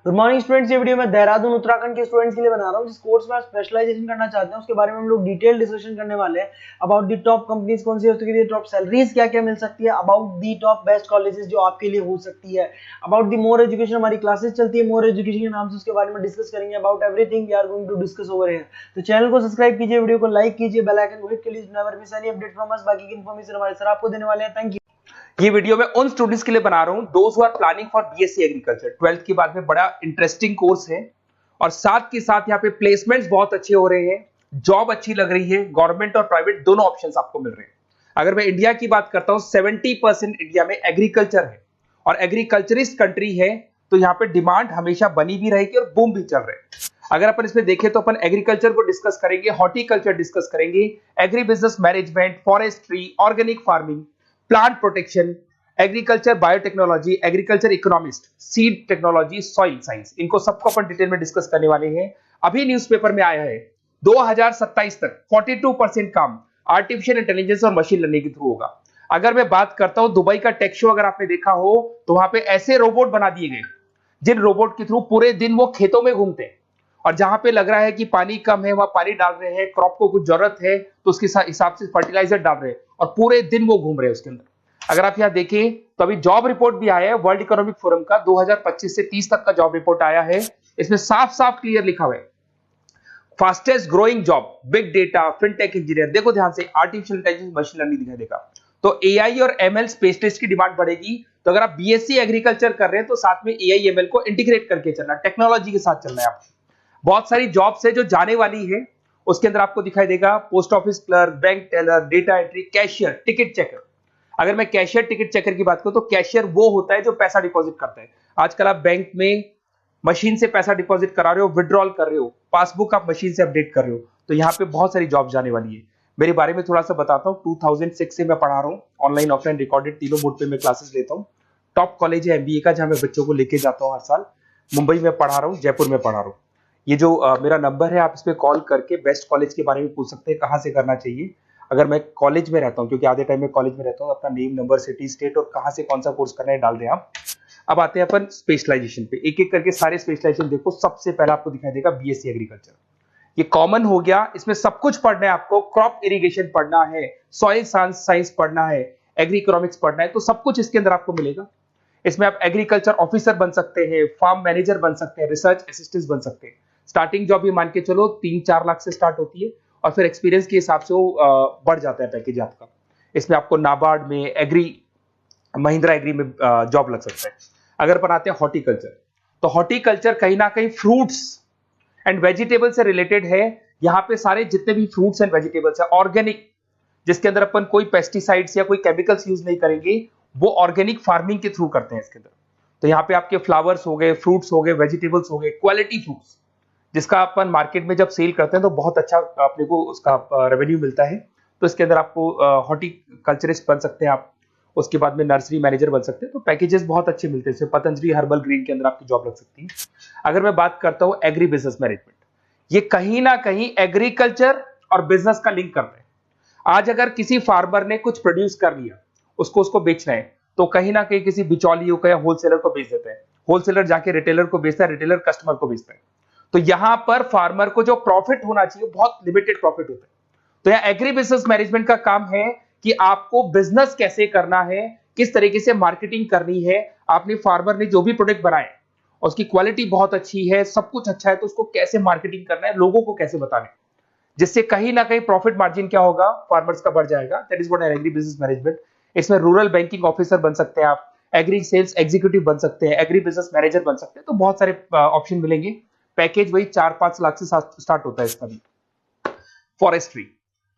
Good morning students. ये video मैं देहरादून उत्तराखंड के स्टूडेंट्स के लिए बना रहा हूँ जिस कोर्स में आप स्पेशलाइजेशन करना चाहते हैं उसके बारे में हम लोग डिटेल डिस्कशन करने वाले हैं। अबाउट दी टॉप कंपनीज कौन सी है, उसके लिए टॉप सैलरीज क्या क्या मिल सकती है, about the top best colleges जो आपके लिए हो सकती है, अबाउट दी मोर एजुकेशन, हमारी क्लासेस चलती है मोर एजुकेशन के नाम से, उसके बारे में डिस्कस करेंगे। About everything we are going to discuss over here. तो चैनल को सब्सक्राइब कीजिए, वीडियो को लाइक कीजिए, बेल आइकन को हिट कीजिए, never miss any update from us. बाकी की इन्फॉर्मेशन हमारे सर आपको देने वाले हैं। Thank you. ये वीडियो मैं उन स्टूडेंट्स के लिए बना रहा हूं those who are planning for BSc agriculture. 12th के बाद में बड़ा इंटरेस्टिंग कोर्स है और साथ के साथ यहाँ पे प्लेसमेंट्स बहुत अच्छे हो रहे हैं, जॉब अच्छी लग रही है, गवर्नमेंट और प्राइवेट दोनों ऑप्शंस आपको मिल रहे हैं। अगर मैं इंडिया की बात करता हूं 70% इंडिया में एग्रीकल्चर है और एग्रीकल्चरिस्ट कंट्री है, तो यहाँ पे डिमांड हमेशा बनी भी रहेगी और बूम भी चल रहे हैं। अगर अपन इसमें देखें तो अपन एग्रीकल्चर को डिस्कस करेंगे, हॉर्टिकल्चर डिस्कस करेंगे, agri business management, forestry, organic farming, plant protection, agriculture biotechnology, agriculture economist, seed technology, soil science, इनको सबको अपन डिटेल में डिस्कस करने वाले हैं। अभी न्यूज़पेपर में आया है 2027 तक 42% काम आर्टिफिशियल इंटेलिजेंस और मशीन लर्निंग के थ्रू होगा। अगर मैं बात करता हूं दुबई का टेक शो, अगर आपने देखा हो तो वहां पे ऐसे रोबोट बना दिए गए जिन रोबोट के थ्रू पूरे दिन वो खेतों में घूमते हैं और जहां पे लग रहा है कि पानी कम है वहां पानी डाल रहे हैं, क्रॉप को कुछ जरूरत है तो उसके हिसाब से फर्टिलाइजर डाल रहे हैं और पूरे दिन वो घूम रहे हैं उसके अंदर। अगर आप यहां देखें तो अभी जॉब रिपोर्ट भी आया है वर्ल्ड इकोनॉमिक फोरम का, 2025 से 30 तक का जॉब रिपोर्ट आया है। इसमें साफ साफ क्लियर लिखा हुआ है fastest growing job big data, fintech engineer. देखो ध्यान से, आर्टिफिशियल इंटेलिजेंस, मशीन लर्निंग दिखाई देगा तो एआई और एमएल स्पेशलिस्ट की डिमांड बढ़ेगी। तो अगर आप बीएससी एग्रीकल्चर कर रहे हैं तो साथ में एआई एमएल को इंटीग्रेट करके चलना, टेक्नोलॉजी के साथ चलना है आपको। बहुत सारी जॉब्स है जो जाने वाली है, उसके अंदर आपको दिखाई देगा post office clerk, bank teller, data entry, cashier, ticket checker. अगर मैं कैशियर टिकट चेकर की बात करूं तो कैशियर वो होता है जो पैसा डिपॉजिट करता है। आजकल आप बैंक में मशीन से पैसा डिपॉजिट करा रहे हो, विड्रॉल कर रहे हो, पासबुक आप मशीन से अपडेट कर रहे हो, तो यहाँ पे बहुत सारी जॉब जाने वाली है। मेरे बारे में थोड़ा सा बताता हूँ। 2006 से मैं पढ़ा रहा हूँ, ऑनलाइन ऑफलाइन रिकॉर्डेड तीनों मोड पे मैं क्लासेस लेता हूँ। टॉप कॉलेज है एमबीए का जहां मैं बच्चों को लेके जाता हूँ हर साल। मुंबई में पढ़ा रहा हूँ, जयपुर में पढ़ा रहा हूँ। ये जो मेरा नंबर है, आप इस पे कॉल करके बेस्ट कॉलेज के बारे में पूछ सकते हैं, कहाँ से करना चाहिए। अगर मैं कॉलेज में रहता हूँ, क्योंकि आधे टाइम में कॉलेज में रहता हूँ, अपना नेम, नंबर, सिटी, स्टेट और कहाँ से कौन सा कोर्स करना है डाल दें आप। अब आते हैं अपन स्पेशलाइजेशन पे, एक एक करके सारे स्पेशलाइजेशन देखो। सबसे पहला आपको दिखाई देगा बीएससी एग्रीकल्चर, ये कॉमन हो गया। इसमें सब कुछ पढ़ना है आपको, क्रॉप इरिगेशन पढ़ना है, सॉइल साइंस पढ़ना है, एग्री इकोनॉमिक्स पढ़ना है, तो सब कुछ इसके अंदर आपको मिलेगा। इसमें आप एग्रीकल्चर ऑफिसर बन सकते हैं, फार्म मैनेजर बन सकते हैं, रिसर्च असिस्टेंट बन सकते हैं। स्टार्टिंग जॉब भी मान के चलो 3-4 लाख से स्टार्ट होती है और फिर एक्सपीरियंस के हिसाब से वो बढ़ जाता है पैकेज आपका। इसमें आपको नाबार्ड में, एग्री, महिंद्रा एग्री में जॉब लग सकता है। अगर अपन आते हैं हॉर्टिकल्चर, तो हॉर्टिकल्चर कहीं ना कहीं फ्रूट्स एंड वेजिटेबल से रिलेटेड है। यहाँ पे सारे जितने भी फ्रूट्स एंड वेजिटेबल्स है ऑर्गेनिक, जिसके अंदर अपन कोई पेस्टिसाइड्स या कोई केमिकल्स यूज नहीं करेंगे, वो ऑर्गेनिक फार्मिंग के थ्रू करते हैं इसके अंदर। तो यहाँ पे आपके फ्लावर्स हो गए, फ्रूट्स हो गए, वेजिटेबल्स हो गए, क्वालिटी फ्रूट्स, जिसका अपन मार्केट में जब सेल करते हैं तो बहुत अच्छा अपने को उसका रेवेन्यू मिलता है। तो इसके अंदर आपको हॉर्टिकल्चरिस्ट बन सकते हैं आप, उसके बाद में नर्सरी मैनेजर बन सकते हैं। तो पैकेजेस बहुत अच्छे मिलते हैं। पतंजलि हर्बल ग्रीन के अंदर आपकी जॉब लग सकती है। अगर मैं बात करता हूँ एग्री बिजनेस मैनेजमेंट, ये कहीं ना कहीं एग्रीकल्चर और बिजनेस का लिंक करते हैं। आज अगर किसी फार्मर ने कुछ प्रोड्यूस कर लिया, उसको बेचना है, तो कहीं ना कहीं किसी बिचौलियों को या होलसेलर को बेच देता है, होलसेलर जाके रिटेलर को बेचता है, रिटेलर कस्टमर को बेचता है। तो यहां पर फार्मर को जो प्रॉफिट होना चाहिए बहुत लिमिटेड प्रॉफिट होता है। तो यहां एग्री बिजनेस मैनेजमेंट का काम है कि आपको बिजनेस कैसे करना है, किस तरीके से मार्केटिंग करनी है। आपने फार्मर ने जो भी प्रोडक्ट बनाए उसकी क्वालिटी बहुत अच्छी है, सब कुछ अच्छा है, तो उसको कैसे मार्केटिंग करना है, लोगों को कैसे बताना है, जिससे कहीं ना कहीं प्रॉफिट मार्जिन क्या होगा, फार्मर्स का बढ़ जाएगा। That is what agri business management. इसमें रूरल बैंकिंग ऑफिसर बन सकते हैं आप, एग्री सेल्स एग्जीक्यूटिव बन सकते हैं, एग्री बिजनेस मैनेजर बन सकते हैं। तो बहुत सारे ऑप्शन मिलेंगे। पैकेज वही 4-5 लाख से स्टार्ट होता है इसका भी। फॉरेस्ट्री,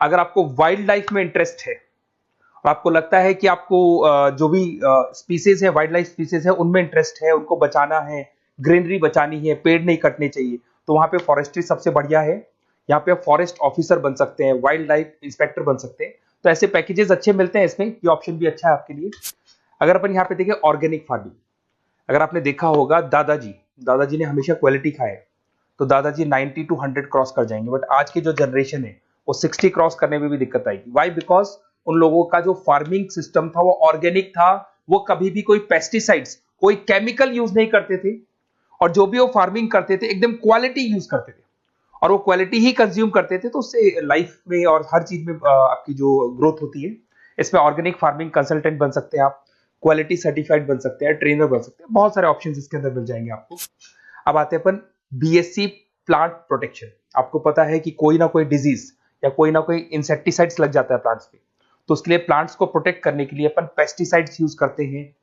अगर आपको वाइल्ड लाइफ में इंटरेस्ट है और आपको लगता है कि आपको जो भी स्पीसीज है, वाइल्ड लाइफ स्पीसीज है, उनमें इंटरेस्ट है, उनको बचाना है, ग्रीनरी बचानी है, पेड़ नहीं कटने चाहिए, तो वहां पे फॉरेस्ट्री सबसे बढ़िया है। यहाँ पे फॉरेस्ट ऑफिसर बन सकते हैं, वाइल्ड लाइफ इंस्पेक्टर बन सकते हैं। तो ऐसे पैकेजेस अच्छे मिलते हैं इसमें, ये ऑप्शन भी अच्छा है आपके लिए। अगर अपन यहाँ पे देखें ऑर्गेनिक फार्मिंग, अगर आपने देखा होगा दादाजी ने हमेशा क्वालिटी खाया है, तो दादाजी 90 to 100 क्रॉस कर जाएंगे। बट आज की जो जनरेशन है वो 60 क्रॉस करने में भी दिक्कत आएगी। वाई? बिकॉज उन लोगों का जो फार्मिंग सिस्टम था वो ऑर्गेनिक था, वो कभी भी कोई पेस्टिसाइड्स, कोई केमिकल यूज नहीं करते थे और जो भी वो फार्मिंग करते थे एकदम क्वालिटी यूज करते थे और वो क्वालिटी ही कंज्यूम करते थे, तो उससे लाइफ में और हर चीज में आपकी जो ग्रोथ होती है। इसमें ऑर्गेनिक फार्मिंग कंसल्टेंट बन सकते हैं आप, क्वालिटी सर्टिफाइड बन सकते हैं, ट्रेनर बन सकते हैं, बहुत सारे ऑप्शंस इसके अंदर मिल जाएंगे आपको। अब आते हैं अपन बीएससी प्लांट प्रोटेक्शन। आपको पता है कि कोई ना कोई डिजीज या कोई ना कोई इंसेक्टिसाइड्स लग जाता है प्लांट्स पे, तो उसके लिए प्लांट्स को प्रोटेक्ट करने के लिए अपन पेस्टिसाइड्स यूज करते हैं,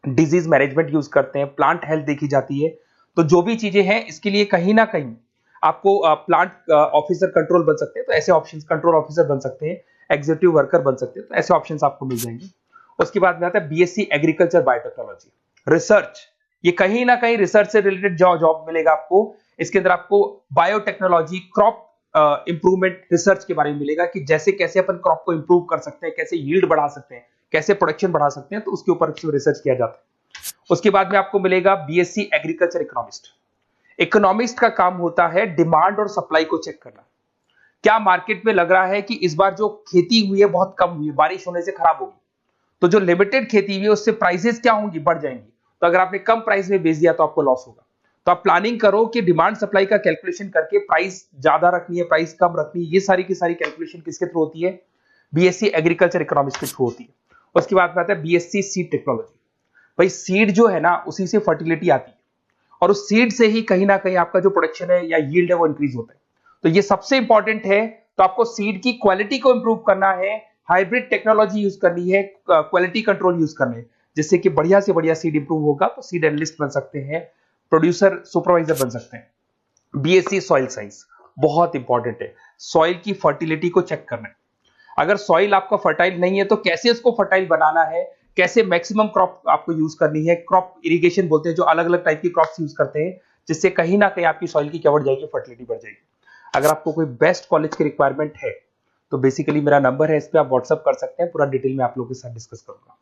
डिजीज मैनेजमेंट यूज करते हैं, प्लांट हेल्थ देखी जाती है। तो जो भी चीजें हैं इसके लिए कहीं ना कहीं आपको प्लांट ऑफिसर कंट्रोल बन सकते हैं, तो ऐसे ऑप्शंस, कंट्रोल ऑफिसर बन सकते हैं, एग्जीक्यूटिव वर्कर बन सकते हैं, तो ऐसे ऑप्शंस आपको मिल जाएंगे। उसके बाद में आता है बीएससी एग्रीकल्चर बायोटेक्नोलॉजी रिसर्च। ये कहीं ना कहीं रिसर्च से रिलेटेड जॉब मिलेगा आपको। इसके अंदर आपको बायोटेक्नोलॉजी, क्रॉप इंप्रूवमेंट रिसर्च के बारे में मिलेगा कि जैसे कैसे अपन क्रॉप को इंप्रूव कर सकते हैं, कैसे यील्ड बढ़ा सकते हैं, कैसे प्रोडक्शन बढ़ा सकते हैं, तो उसके ऊपर रिसर्च किया जाता है। उसके बाद में आपको मिलेगा बीएससी एग्रीकल्चर इकोनॉमिस्ट। इकोनॉमिस्ट का काम होता है डिमांड और सप्लाई को चेक करना। क्या मार्केट में लग रहा है कि इस बार जो खेती हुई है बहुत कम हुई है, बारिश होने से खराब होगी, तो जो लिमिटेड खेती हुई है उससे प्राइसेस क्या होंगी, बढ़ जाएंगी। तो अगर आपने कम प्राइस में बेच दिया तो आपको लॉस होगा। तो आप प्लानिंग करो कि डिमांड सप्लाई का कैलकुलेशन करके प्राइस ज्यादा रखनी है, प्राइस कम रखनी है, ये सारी की सारी कैलकुलेशन किसके थ्रू होती है, बीएससी एग्रीकल्चर इकोनॉमिक्स के थ्रू होती है। उसके बाद में आता है बीएससी सीड टेक्नोलॉजी। भाई सीड जो है ना, उसी से फर्टिलिटी आती है और उस सीड से ही कहीं ना कहीं आपका जो प्रोडक्शन है या यील्ड है वो इंक्रीज होता है। तो ये सबसे इंपॉर्टेंट है। तो आपको सीड की क्वालिटी को इंप्रूव करना है, हाइब्रिड टेक्नोलॉजी यूज करनी है, क्वालिटी कंट्रोल यूज करना है, जिससे कि बढ़िया से बढ़िया सीड इंप्रूव होगा। तो सीड एनालिस्ट बन सकते हैं, प्रोड्यूसर सुपरवाइजर बन सकते हैं। बीएससी सॉइल साइंस बहुत इंपॉर्टेंट है, सॉइल की फर्टिलिटी को चेक करना है। अगर सॉइल आपका फर्टाइल नहीं है तो कैसे उसको फर्टाइल बनाना है, कैसे मैक्सिमम क्रॉप आपको यूज करनी है। क्रॉप इरिगेशन बोलते हैं, जो अलग अलग टाइप की क्रॉप्स यूज करते हैं, जिससे कहीं ना कहीं आपकी सॉइल की क्या बढ़ जाएगी, फर्टिलिटी बढ़ जाएगी। अगर आपको कोई बेस्ट कॉलेज की रिक्वायरमेंट है तो बेसिकली मेरा नंबर है, इस पर आप व्हाट्सअप कर सकते हैं, पूरा डिटेल में आप लोगों के साथ डिस्कस करूंगा।